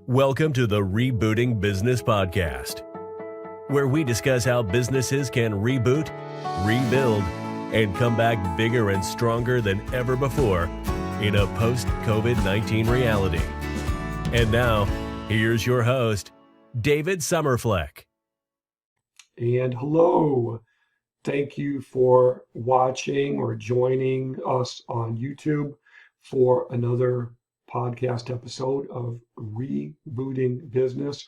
Welcome to the Rebooting Business podcast, where we discuss how businesses can reboot, rebuild, and come back bigger and stronger than ever before in a post-COVID-19 reality. And now, here's your host, David Summerfleck. And hello. Thank you for watching or joining us on YouTube for another podcast episode of Rebooting Business.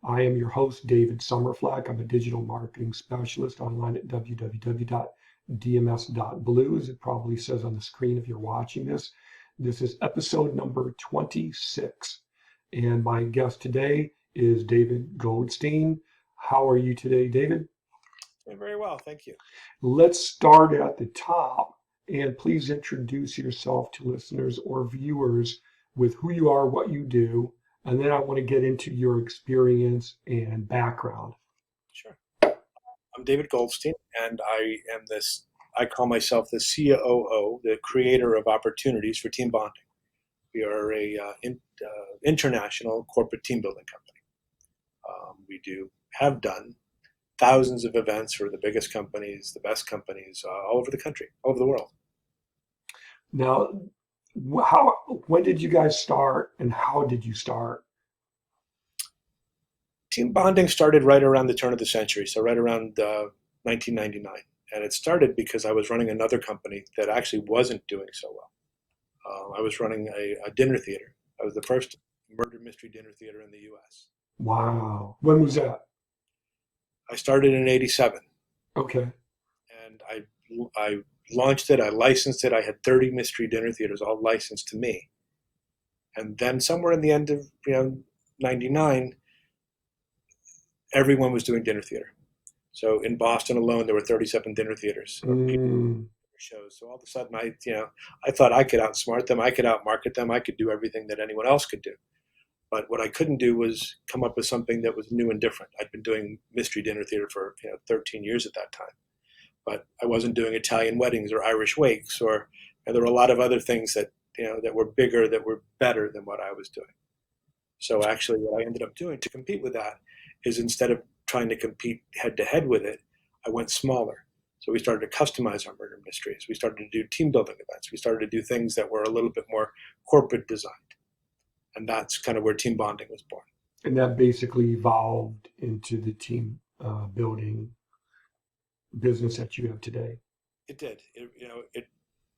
I am your host, David Summerfleck. I'm a digital marketing specialist online at www.dms.blue, as it probably says on the screen if you're watching this. This is episode number 26. And my guest today is David Goldstein. How are you today, David? Very well, thank you. Let's start at the top, and please introduce yourself to listeners or viewers with who you are, what you do, and then I want to get into your experience and background. Sure. I'm David Goldstein, and I call myself the COO, the creator of opportunities for team bonding. We are a international corporate team building company. We have done thousands of events for the biggest companies, the best companies, all over the country, all over the world. Now, when did you guys start, and how did you start? Team bonding started right around the turn of the century, so right around 1999. And it started because I was running another company that actually wasn't doing so well. I was running a dinner theater. I was the first murder mystery dinner theater in the U.S. Wow. When was that? I started in '87. Okay. And I launched it, I licensed it. I had 30 mystery dinner theaters all licensed to me. And then somewhere in the end of 99, everyone was doing dinner theater. So in Boston alone, there were 37 dinner theaters. Shows. So all of a sudden, I thought I could outsmart them, I could outmarket them, I could do everything that anyone else could do. But what I couldn't do was come up with something that was new and different. I'd been doing mystery dinner theater for 13 years at that time. But I wasn't doing Italian weddings or Irish wakes, or there were a lot of other things that that were bigger, that were better than what I was doing. So actually, what I ended up doing to compete with that is, instead of trying to compete head to head with it, I went smaller. So we started to customize our murder mysteries. We started to do team building events. We started to do things that were a little bit more corporate designed, and that's kind of where team bonding was born. And that basically evolved into the team building business that you have today. It did. It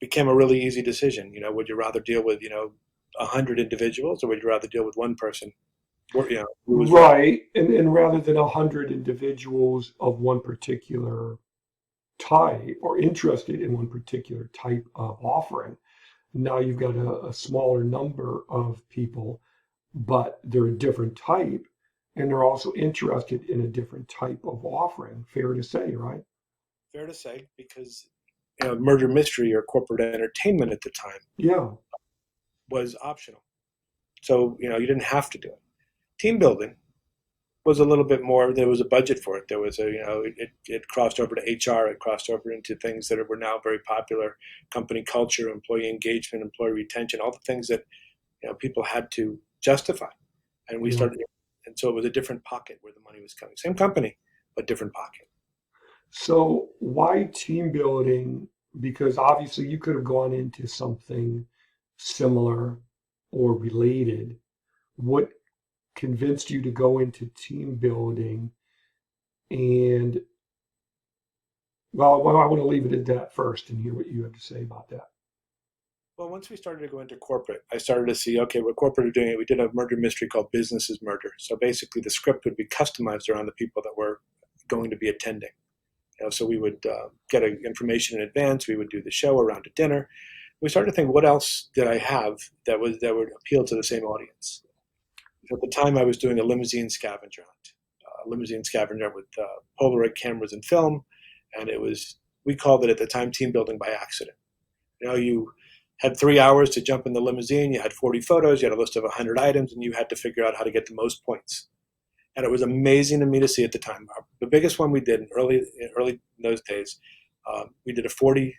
became a really easy decision. Would you rather deal with 100 individuals, or would you rather deal with one person? Right, and rather than 100 individuals of one particular type or interested in one particular type of offering, now you've got a smaller number of people, but they're a different type, and they're also interested in a different type of offering. Fair to say, right? Fair to say, because murder mystery or corporate entertainment at the time was optional. So you didn't have to do it. Team building was a little bit more. There was a budget for it. There was it crossed over to HR. It crossed over into things that were now very popular: company culture, employee engagement, employee retention, all the things that people had to justify. And we started, and so it was a different pocket where the money was coming. Same company, but different pocket. So why team building? Because obviously you could have gone into something similar or related. What convinced you to go into team building? And well, I want to leave it at that first and hear what you have to say about that. Well, once we started to go into corporate, I started to see, okay, what corporate are doing. We did a murder mystery called Business is Murder. So basically the script would be customized around the people that were going to be attending. So we would get information in advance. We would do the show around a dinner. We started to think, what else did I have that would appeal to the same audience? At the time, I was doing a limousine scavenger hunt, with Polaroid cameras and film, and we called it at the time team building by accident. You had 3 hours to jump in the limousine. You had 40 photos. You had a list of 100 items, and you had to figure out how to get the most points. And it was amazing to me to see at the time. The biggest one we did early in those days, we did a 40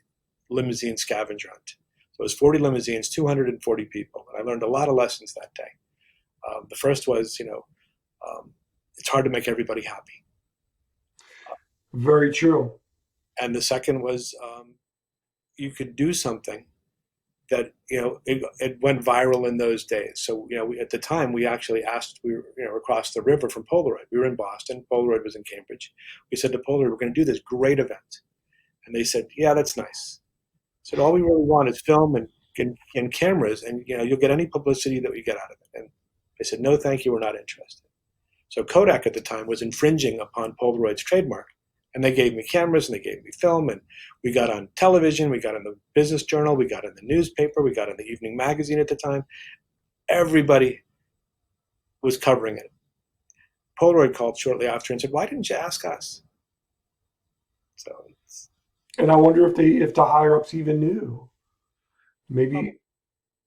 limousine scavenger hunt. So it was 40 limousines, 240 people. And I learned a lot of lessons that day. The first was, it's hard to make everybody happy. Very true. And the second was, you could do something that, it went viral in those days. So, at the time we actually asked, we were, across the river from Polaroid. We were in Boston. Polaroid was in Cambridge. We said to Polaroid, we're going to do this great event. And they said, yeah, that's nice. I said, all we really want is film and cameras, and you'll get any publicity that we get out of it. And they said, no, thank you, we're not interested. So Kodak at the time was infringing upon Polaroid's trademark, and they gave me cameras and they gave me film, and we got on television, we got in the Business Journal, we got in the newspaper, we got in the evening magazine at the time. Everybody was covering it. Polaroid called shortly after and said, why didn't you ask us? So, and I wonder if the higher ups even knew. Maybe,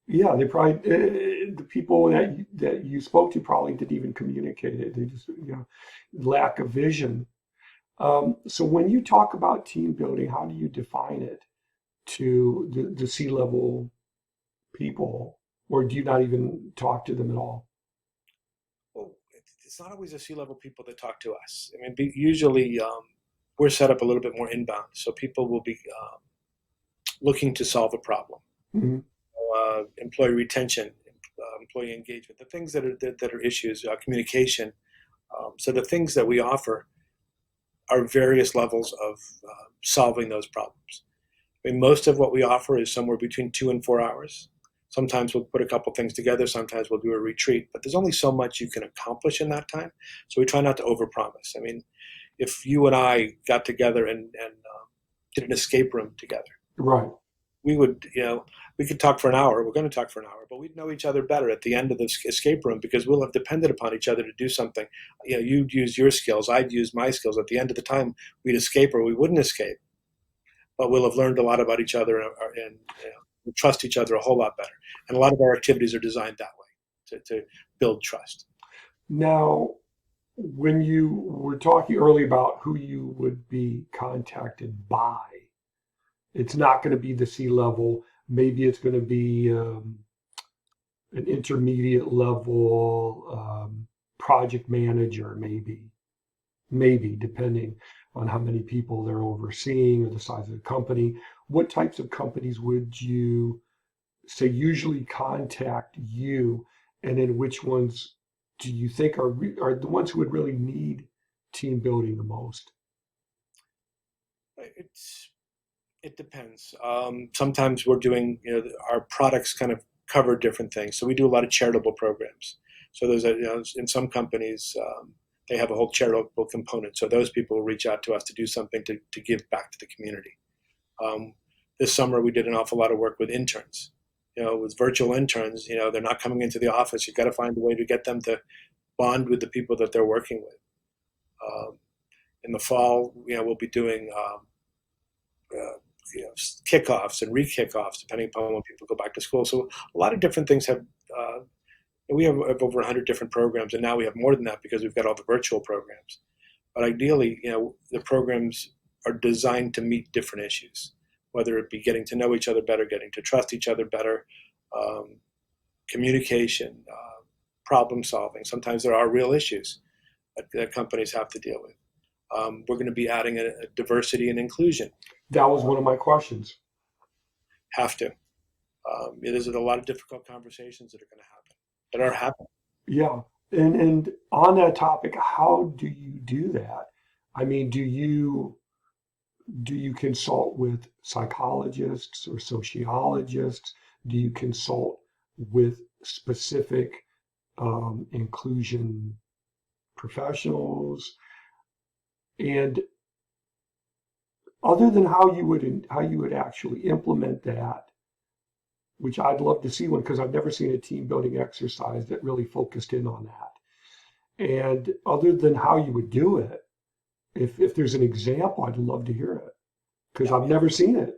yeah, they probably the people that you spoke to probably didn't even communicate it. They just lack of vision. So when you talk about team building, how do you define it to the C-level people, or do you not even talk to them at all? well, it's not always the C-level people that talk to us. I mean, usually we're set up a little bit more inbound, so people will be looking to solve a problem. Mm-hmm. Employee retention, employee engagement, the things that are issues, communication. So the things that we offer are various levels of solving those problems. I mean, most of what we offer is somewhere between 2 and 4 hours. Sometimes we'll put a couple things together. Sometimes we'll do a retreat, but there's only so much you can accomplish in that time. So we try not to overpromise. I mean, if you and I got together and did an escape room together, Right. we would, we could talk for an hour. We're going to talk for an hour, but we'd know each other better at the end of the escape room because we'll have depended upon each other to do something. You'd use your skills. I'd use my skills. At the end of the time, we'd escape or we wouldn't escape, but we'll have learned a lot about each other and we'll trust each other a whole lot better. And a lot of our activities are designed that way to build trust. Now, when you were talking earlier about who you would be contacted by, it's not going to be the C-level. Maybe it's going to be an intermediate level project manager, maybe depending on how many people they're overseeing or the size of the company. What types of companies would you say usually contact you, and then which ones do you think are the ones who would really need team building the most? It depends. Sometimes we're doing, our products kind of cover different things. So we do a lot of charitable programs. So there's in some companies, they have a whole charitable component. So those people will reach out to us to do something to give back to the community. This summer, we did an awful lot of work with interns. With virtual interns, they're not coming into the office. You've got to find a way to get them to bond with the people that they're working with. In the fall, we'll be doing kickoffs and re-kickoffs, depending upon when people go back to school. So a lot of different things have, we have over 100 different programs, and now we have more than that because we've got all the virtual programs. But ideally, the programs are designed to meet different issues, whether it be getting to know each other better, getting to trust each other better, communication, problem solving. Sometimes there are real issues that companies have to deal with. We're going to be adding a diversity and inclusion. That was one of my questions. Have to. There's a lot of difficult conversations that are going to happen, that are happening. Yeah. And on that topic, how do you do that? I mean, do you consult with psychologists or sociologists? Do you consult with specific inclusion professionals? And other than how you would actually implement that, which I'd love to see one because I've never seen a team building exercise that really focused in on that. And other than how you would do it, if there's an example, I'd love to hear it because I've never seen it.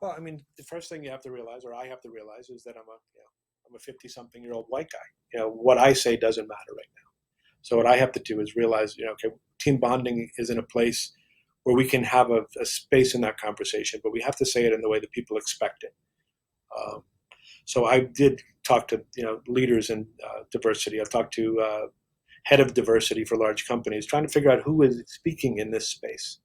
Well, I mean, the first thing you have to realize, or I have to realize, is that I'm a 50-something-year-old white guy. What I say doesn't matter right now. So what I have to do is realize, okay, team bonding is in a place where we can have a space in that conversation, but we have to say it in the way that people expect it. So I did talk to leaders in diversity. I've talked to head of diversity for large companies, trying to figure out who is speaking in this space.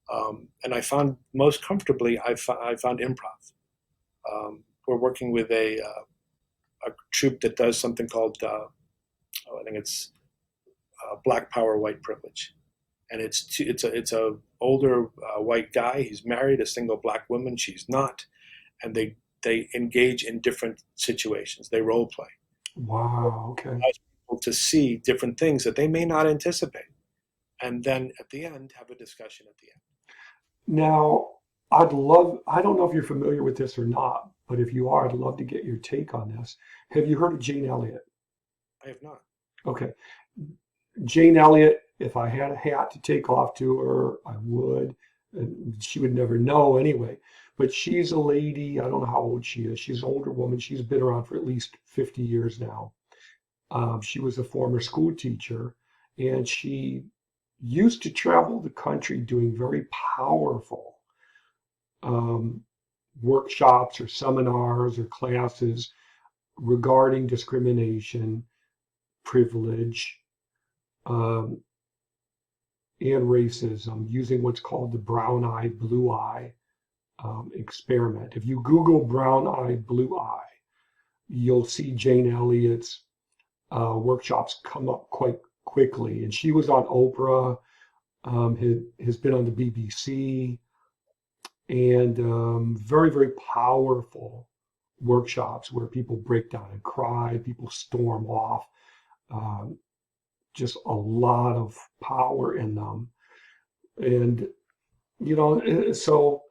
And I found most comfortably, I found improv. We're working with a troupe that does something called, I think it's Black Power, White Privilege, and it's a older white guy. He's married a single black woman. She's not, and they engage in different situations. They role play. Wow. Okay. Allows people to see different things that they may not anticipate, and then at the end have a discussion at the end. Now, I don't know if you're familiar with this or not, but if you are, I'd love to get your take on this. Have you heard of Jane Elliott? I have not. Okay. Jane Elliott, if I had a hat to take off to her, I would. And she would never know anyway. But she's a lady, I don't know how old she is. She's an older woman. She's been around for at least 50 years now. She was a former school teacher, and she used to travel the country doing very powerful um, workshops or seminars or classes regarding discrimination, privilege, um, and racism using what's called the brown eye, blue eye experiment. If you Google brown eye, blue eye, you'll see Jane Elliott's workshops come up quite quickly. And she was on Oprah, has been on the BBC, and very, very powerful workshops where people break down and cry, people storm off. Um, just a lot of power in them. And, so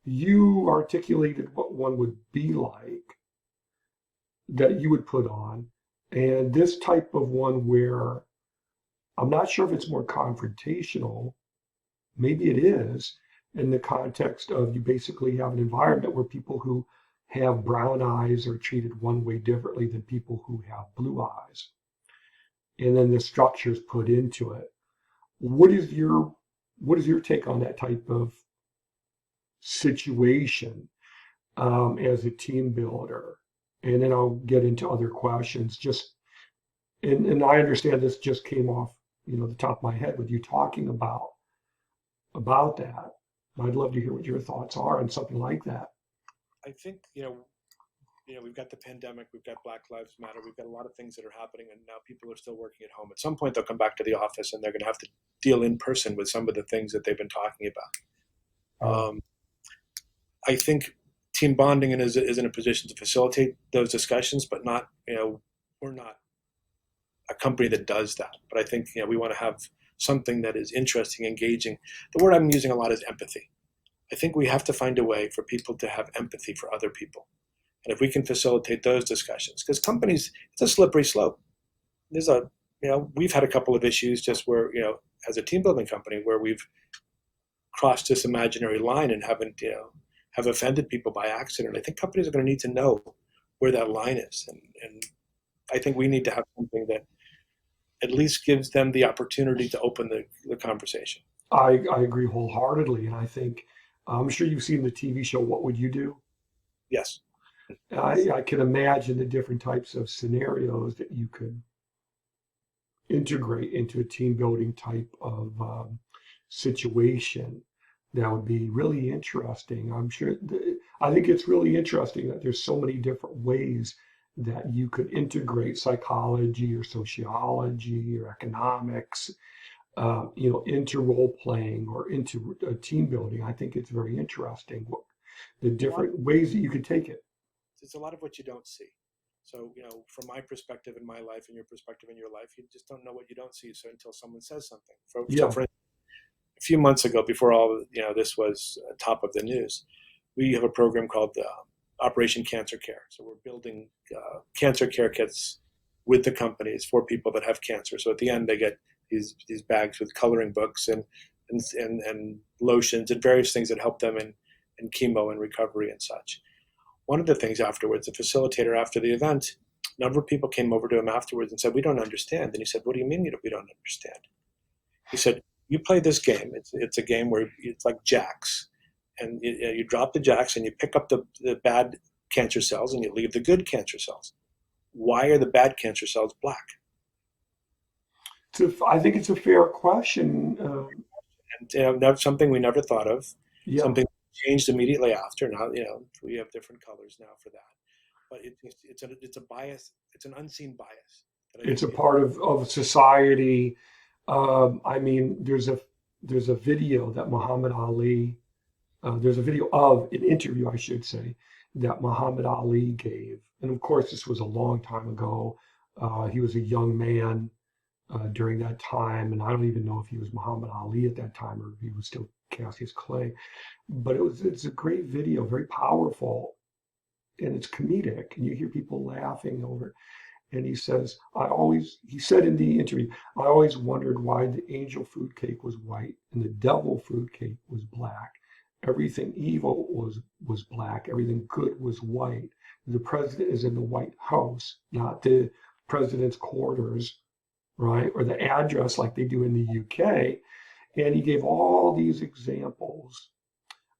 you articulated what one would be like that you would put on. And this type of one where I'm not sure if it's more confrontational, maybe it is, in the context of you basically have an environment where people who have brown eyes are treated one way differently than people who have blue eyes. And then the structures put into it. What is your take on that type of situation as a team builder? And then I'll get into other questions. And I understand this just came off, the top of my head with you talking about that. I'd love to hear what your thoughts are on something like that. I think we've got the pandemic, we've got Black Lives Matter, we've got a lot of things that are happening, and now people are still working at home. At some point, they'll come back to the office, and they're going to have to deal in person with some of the things that they've been talking about. I think team bonding is in a position to facilitate those discussions, but not, we're not a company that does that. But I think, we want to have something that is interesting, engaging. The word I'm using a lot is empathy. I think we have to find a way for people to have empathy for other people. And if we can facilitate those discussions, because companies, it's a slippery slope. We've had a couple of issues just where, as a team building company, where we've crossed this imaginary line and have offended people by accident. I think companies are going to need to know where that line is. And I think we need to have something that at least gives them the opportunity to open the conversation. I agree wholeheartedly. And I think, I'm sure you've seen the TV show, What Would You Do? Yes. I can imagine the different types of scenarios that you could integrate into a team building type of situation. That would be really interesting. I think it's really interesting that there's so many different ways that you could integrate psychology or sociology or economics, into role playing or into team building. I think it's very interesting the different ways that you could take it. It's a lot of what you don't see. So, from my perspective in my life and your perspective in your life, you just don't know what you don't see. So until someone says something. So for a few months ago, before all this was top of the news, we have a program called Operation Cancer Care. So we're building cancer care kits with the companies for people that have cancer. So at the end, they get these bags with coloring books and lotions and various things that help them in chemo and recovery and such. One of the things afterwards, the facilitator after the event, a number of people came over to him afterwards and said, "We don't understand." And he said, "What do you mean we don't understand?" He said, "You play this game. It's a game where it's like jacks, and you drop the jacks and you pick up the bad cancer cells and you leave the good cancer cells. Why are the bad cancer cells black? I think it's a fair question. And that's something we never thought of. Yeah, Something changed immediately after. Now, we have different colors now for that. But it's a bias. It's an unseen bias that I it's think a people. part of society. I mean, there's a video that Muhammad Ali. There's a video of an interview, I should say, that Muhammad Ali gave, and of course, this was a long time ago. He was a young man during that time, and I don't even know if he was Muhammad Ali at that time or if he was still Cassius Clay. But it's a great video, very powerful, and it's comedic, and you hear people laughing over it. And he says, he said in the interview, I always wondered why the angel food cake was white and the devil food cake was black. Everything evil was black. Everything good was white. The president is in the White House, not the president's quarters, right? Or the address like they do in the UK. And he gave all these examples,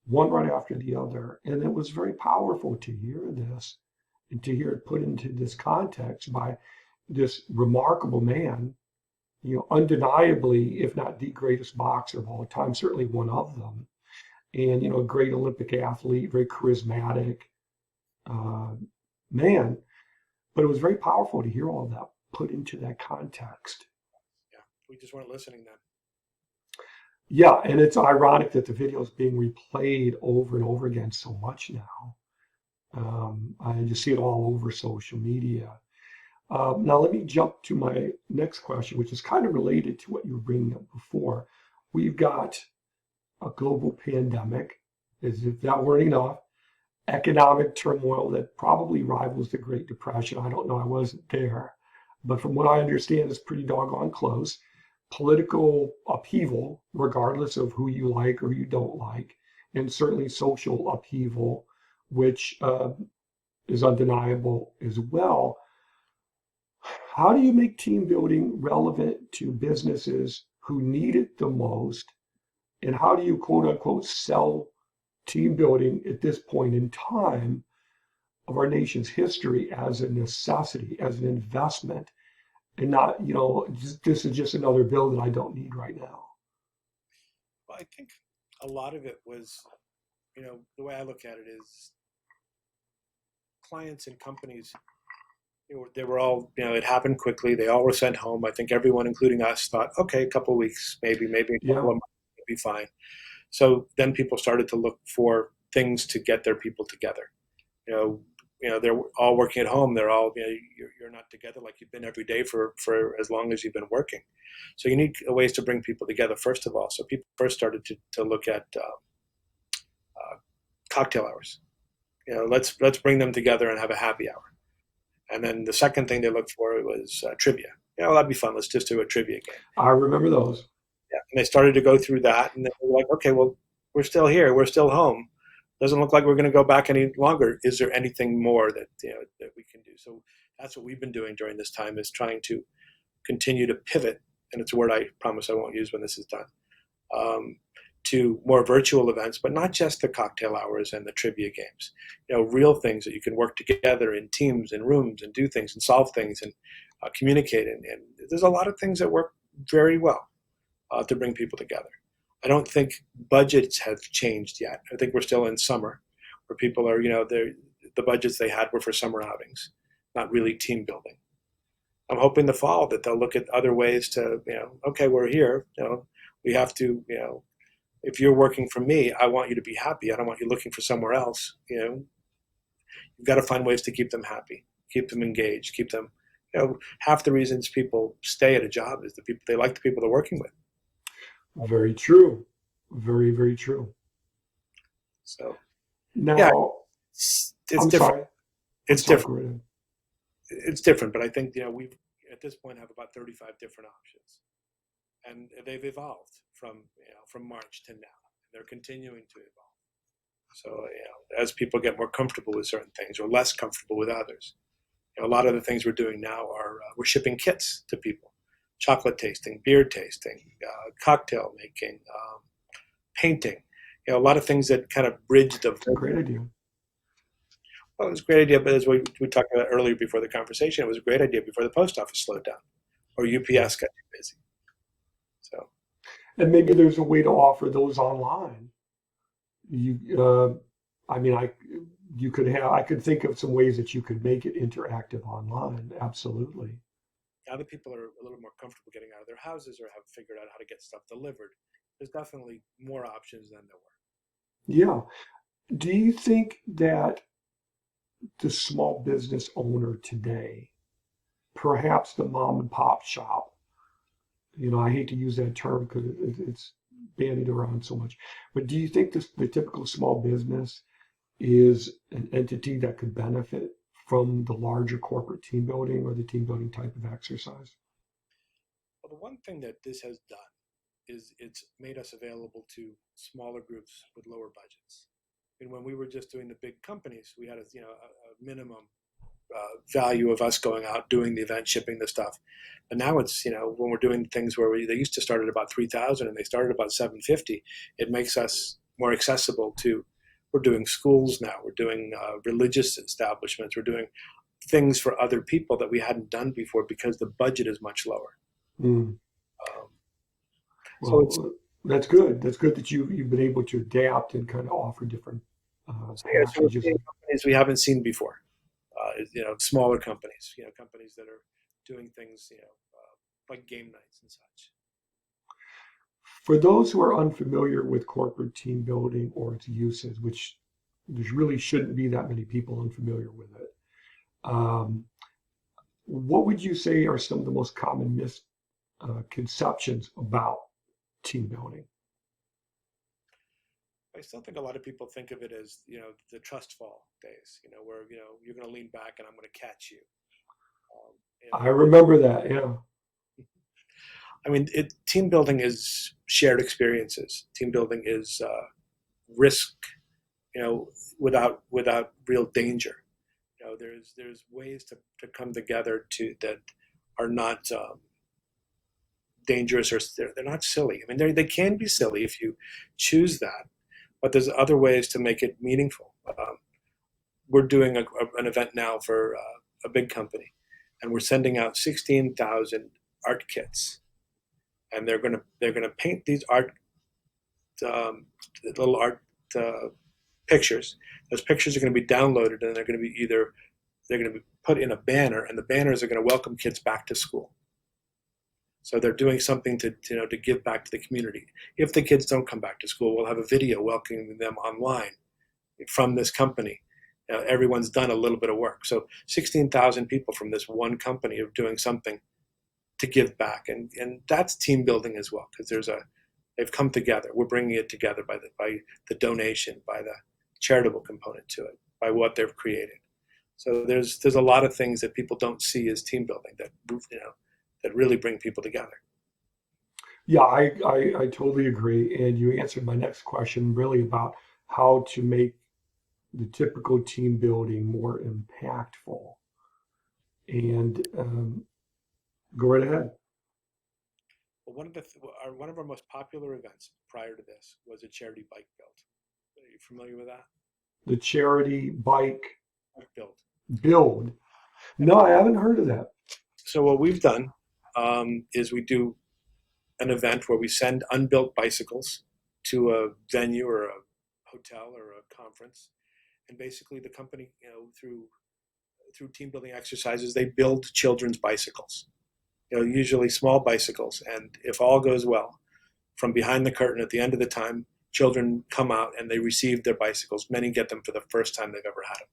one right after the other. And it was very powerful to hear this and to hear it put into this context by this remarkable man, undeniably, if not the greatest boxer of all time, certainly one of them. And, a great Olympic athlete, very charismatic uh, man. But it was very powerful to hear all of that put into that context. Yeah, we just weren't listening then. Yeah, and it's ironic that the video is being replayed over and over again so much now. I just see it all over social media. Now, let me jump to my next question, which is kind of related to what you were bringing up before. We've got a global pandemic, as if that weren't enough, economic turmoil that probably rivals the Great Depression. I don't know, I wasn't there, but from what I understand, it's pretty doggone close. Political upheaval, regardless of who you like or who you don't like, and certainly social upheaval, which is undeniable as well. How do you make team building relevant to businesses who need it the most? And how do you quote unquote sell team building at this point in time of our nation's history as a necessity, as an investment, and not, this is just another bill that I don't need right now? Well, I think a lot of it was, the way I look at it is clients and companies, they were all, it happened quickly. They all were sent home. I think everyone, including us, thought, okay, a couple of weeks, maybe a Yeah, couple of months will be fine. So then people started to look for things to get their people together. You know, they're all working at home. They're all, you're not together like you've been every day for as long as you've been working. So you need ways to bring people together, first of all. So people first started to look at cocktail hours. Let's bring them together and have a happy hour. And then the second thing they looked for was trivia. That'd be fun. Let's just do a trivia game. I remember those. Yeah. And they started to go through that, and they were like, okay, well, we're still here. We're still home. Doesn't look like we're going to go back any longer. Is there anything more that that we can do? So that's what we've been doing during this time, is trying to continue to pivot. And it's a word I promise I won't use when this is done. To more virtual events, but not just the cocktail hours and the trivia games. Real things that you can work together in teams and rooms and do things and solve things and communicate. And there's a lot of things that work very well to bring people together. I don't think budgets have changed yet. I think we're still in summer, where people are, the budgets they had were for summer outings, not really team building. I'm hoping the fall that they'll look at other ways to, okay, we're here. We have to, if you're working for me, I want you to be happy. I don't want you looking for somewhere else. You've got to find ways to keep them happy, keep them engaged, keep them. Half the reasons people stay at a job is they like the people they're working with. Very true. Very, very true. So Now, yeah, it's I'm different. sorry. It's Sorry, different. go ahead. It's different, but I think we at this point have about 35 different options, and they've evolved from March to now. They're continuing to evolve. So as people get more comfortable with certain things or less comfortable with others, a lot of the things we're doing now are we're shipping kits to people: chocolate tasting, beer tasting, cocktail making, painting. A lot of things that kind of bridge the. It's a great idea. Well, it was a great idea, but as we talked about earlier before the conversation, it was a great idea before the post office slowed down or UPS got too busy. So, And maybe there's a way to offer those online. You, I mean, you could have, I could think of some ways that you could make it interactive online. Absolutely. now that people are a little more comfortable getting out of their houses or have figured out how to get stuff delivered, there's definitely more options than there were. Yeah. Do you think that the small business owner today, perhaps the mom and pop shop, I hate to use that term because it's bandied around so much, but do you think the typical small business is an entity that could benefit from the larger corporate team building or the team building type of exercise? Well, the one thing that this has done is it's made us available to smaller groups with lower budgets. And when we were just doing the big companies, we had a minimum value of us going out, doing the event, shipping the stuff. But now it's, when we're doing things where they used to start at about 3,000 and they started about 750, it makes us more accessible to, we're doing schools now, we're doing religious establishments, we're doing things for other people that we hadn't done before because the budget is much lower. Mm. Um, so it's, Well, that's good. That's good that you've been able to adapt and kind of offer different so we're packages. seeing companies we haven't seen before. Smaller companies, companies that are doing things, like game nights and such. For those who are unfamiliar with corporate team building or its uses, which there really shouldn't be that many people unfamiliar with it, um, what would you say are some of the most common misconceptions about team building? I still think a lot of people think of it as, the trust fall days, where, you're going to lean back and I'm going to catch you. I remember that. Yeah. I mean, team building is shared experiences. Team building is risk, without real danger. There's ways to come together that are not dangerous, or they're not silly. I mean, they can be silly if you choose that, but there's other ways to make it meaningful. We're doing an event now for a big company, and we're sending out 16,000 art kits, and they're gonna paint these um, little art pictures. Those pictures are going to be downloaded, and they're going to be put in a banner, and the banners are going to welcome kids back to school. So they're doing something to give back to the community. If the kids don't come back to school, we'll have a video welcoming them online from this company. Everyone's done a little bit of work. So 16,000 people from this one company are doing something to give back, and that's team building as well, because they've come together. We're bringing it together by the donation, by the charitable component to it, by what they've created. So there's a lot of things that people don't see as team building that really bring people together. Yeah, I totally agree. And you answered my next question really about how to make the typical team building more impactful. And go right ahead. Well, one of our most popular events prior to this was a charity bike build. Are you familiar with that? The charity bike Build. build. No, I haven't heard of that. So what we've done is we do an event where we send unbuilt bicycles to a venue or a hotel or a conference, and basically the company, through team building exercises, they build children's bicycles. Usually small bicycles, and if all goes well, from behind the curtain at the end of the time, children come out and they receive their bicycles. Many get them for the first time they've ever had them.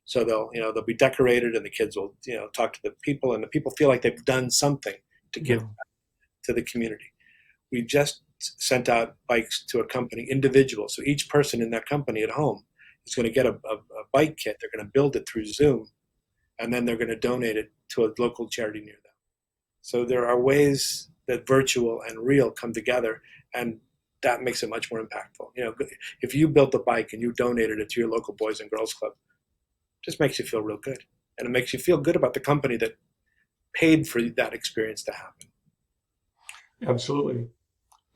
So they'll be decorated, and the kids will talk to the people, and the people feel like they've done something to give Yeah. back to the community. We just sent out bikes to a company, individual. So each person in that company at home is going to get a bike kit. They're going to build it through Zoom, and then they're going to donate it to a local charity near them. So there are ways that virtual and real come together, and that makes it much more impactful. If you built a bike and you donated it to your local Boys and Girls Club, it just makes you feel real good. And it makes you feel good about the company that paid for that experience to happen. Absolutely.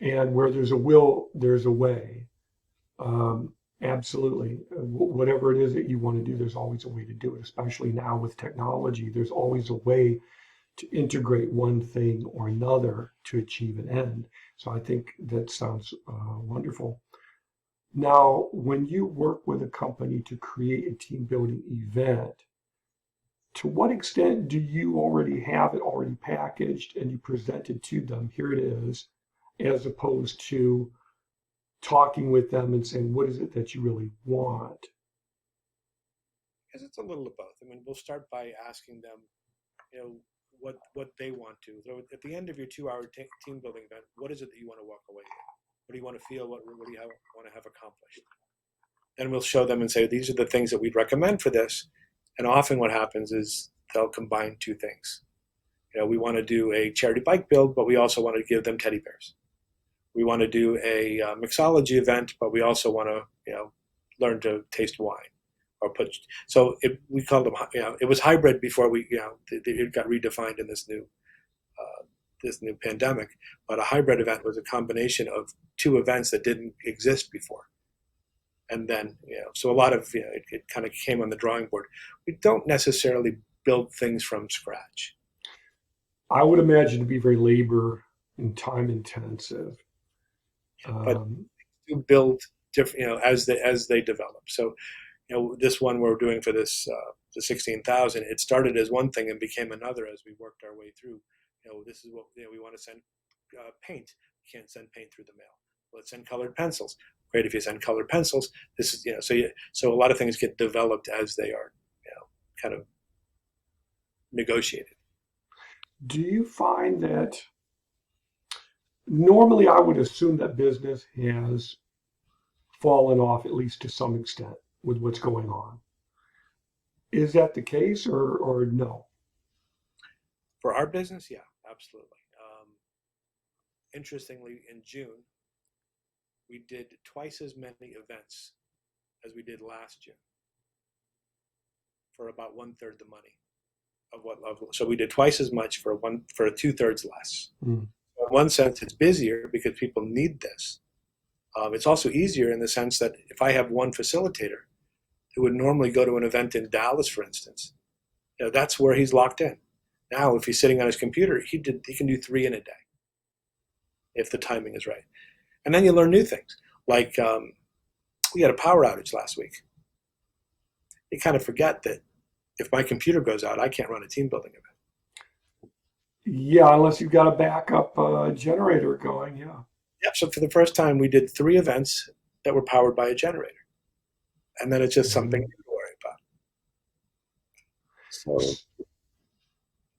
And where there's a will, there's a way. Absolutely. Whatever it is that you want to do, there's always a way to do it, especially now with technology. There's always a way to integrate one thing or another to achieve an end. So I think that sounds wonderful. Now, when you work with a company to create a team building event, to what extent do you already have it already packaged and you present it to them? Here it is, as opposed to talking with them and saying, what is it that you really want? Because it's a little of both. I mean, we'll start by asking them, what they want to. So at the end of your 2-hour team building event, what is it that you want to walk away with? What do you want to feel? What do you want to have accomplished? Then we'll show them and say, these are the things that we'd recommend for this. And often what happens is they'll combine two things. We want to do a charity bike build, but we also want to give them teddy bears. We want to do a mixology event, but we also want to, learn to taste wine or put. So we called them, it was hybrid before it got redefined in this new pandemic. But a hybrid event was a combination of two events that didn't exist before. And then, so a lot of, it kind of came on the drawing board. We don't necessarily build things from scratch. I would imagine to be very labor and time intensive. But to build different, as they develop. So, this one we're doing for this the 16,000. It started as one thing and became another as we worked our way through. This is what we want to send paint. You can't send paint through the mail. Let's send colored pencils. Great if you send colored pencils. This is so a lot of things get developed as they are kind of negotiated. Do you find that normally I would assume that business has fallen off at least to some extent with what's going on? Is that the case or no? For our business, yeah, absolutely. Interestingly, in June, we did twice as many events as we did last June for about 1/3 the money of what level. So we did twice as much for 2/3 less. Mm. In one sense, it's busier because people need this. It's also easier in the sense that if I have one facilitator who would normally go to an event in Dallas, for instance, that's where he's locked in. Now, if he's sitting on his computer, he can do 3 in a day if the timing is right. And then you learn new things. Like we had a power outage last week. You kind of forget that if my computer goes out, I can't run a team building event. Yeah, unless you've got a backup generator going, yeah. Yep. So for the first time, we did 3 events that were powered by a generator. And then it's just something new to worry about.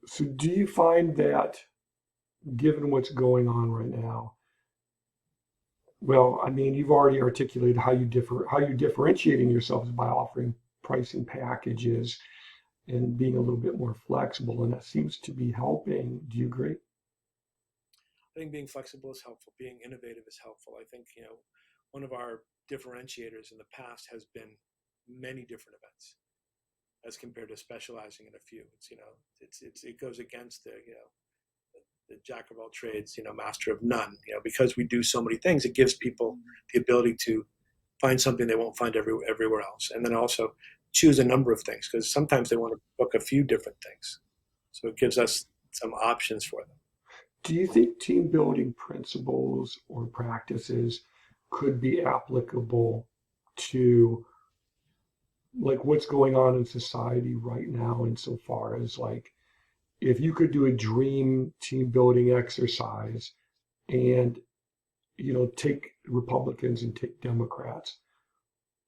So do you find that, given what's going on right now, well, I mean, you've already articulated how you're differentiating yourselves by offering pricing packages and being a little bit more flexible, and that seems to be helping. Do you agree? I think being flexible is helpful. Being innovative is helpful. I think, one of our differentiators in the past has been many different events as compared to specializing in a few. It goes against the jack of all trades, master of none. Because we do so many things, it gives people the ability to find something they won't find everywhere else, and then also choose a number of things because sometimes they want to book a few different things. So it gives us some options for them. Do you think team building principles or practices could be applicable to like what's going on in society right now insofar as like if you could do a dream team building exercise and take Republicans and take Democrats,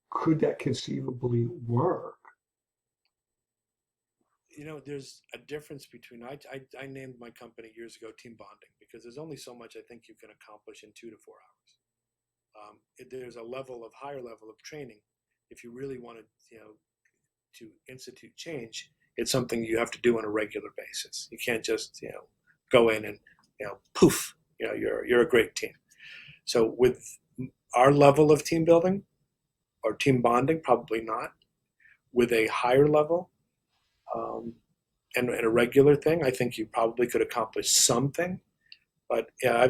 could that conceivably work? There's a difference between I named my company years ago Team Bonding because there's only so much I think you can accomplish in 2 to 4 hours. There's a higher level of training if you really wanted to institute change. It's something you have to do on a regular basis. You can't just go in and poof, you're a great team. So with our level of team building or team bonding, probably not. With a higher level and a regular thing, I think you probably could accomplish something. But yeah,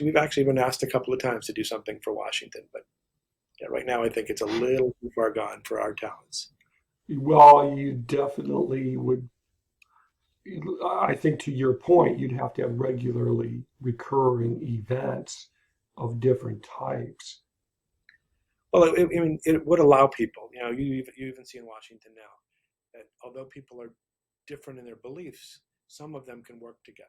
we've actually been asked a couple of times to do something for Washington, but Yeah, right now I think it's a little too far gone for our talents. Well, you definitely would. I think to your point, you'd have to have regularly recurring events of different types. Well, I mean, it would allow people. You even see in Washington now that although people are different in their beliefs, some of them can work together.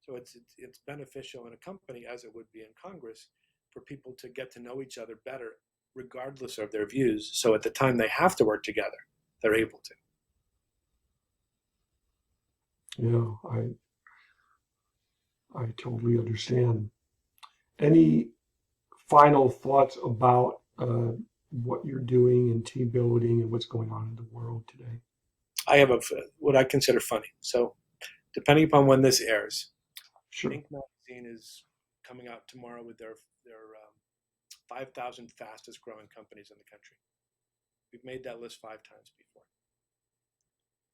So it's beneficial in a company, as it would be in Congress, for people to get to know each other better, regardless of their views. So at the time they have to work together, they're able to. Yeah, I totally understand. Any final thoughts about what you're doing in team building and what's going on in the world today? I have what I consider funny. So depending upon when this airs, Sure. Inc. magazine is coming out tomorrow with their 5,000 fastest growing companies in the country. We've made that list 5 times before.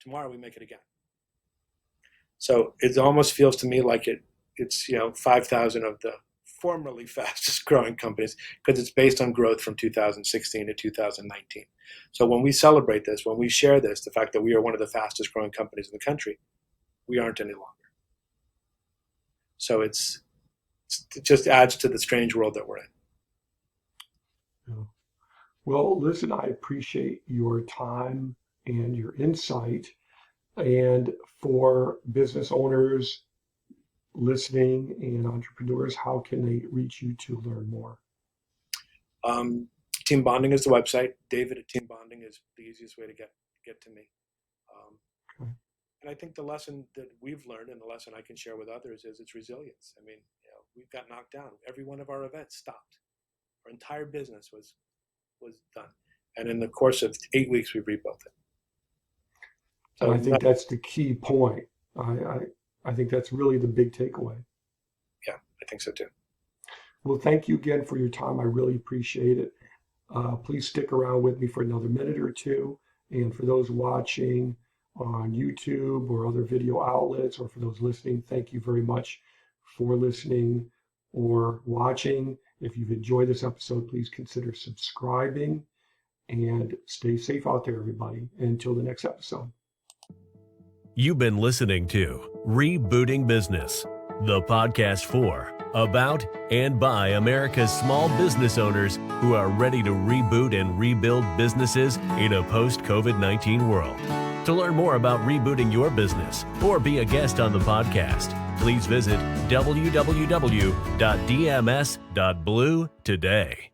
Tomorrow we make it again. So it almost feels to me like it's 5,000 of the formerly fastest growing companies, because it's based on growth from 2016 to 2019. So when we celebrate this, when we share this, the fact that we are one of the fastest growing companies in the country, we aren't any longer. So it just adds to the strange world that we're in. Yeah. Well, listen, I appreciate your time and your insight. And for business owners listening and entrepreneurs, how can they reach you to learn more? Team Bonding is the website. David at Team Bonding is the easiest way to get to me. Okay. And I think the lesson that we've learned, and the lesson I can share with others, is it's resilience. I mean, we've got knocked down. Every one of our events stopped. Our entire business was done. And in the course of 8 weeks, we rebuilt it. So I think that's the key point. I think that's really the big takeaway. Yeah, I think so too. Well, thank you again for your time. I really appreciate it. Please stick around with me for another minute or two. And for those watching on YouTube or other video outlets, or for those listening, thank you very much for listening or watching. If you've enjoyed this episode, please consider subscribing and stay safe out there, everybody. Until the next episode. You've been listening to Rebooting Business, the podcast for, about, and by America's small business owners who are ready to reboot and rebuild businesses in a post-COVID-19 world. To learn more about rebooting your business or be a guest on the podcast, please visit www.dms.blue today.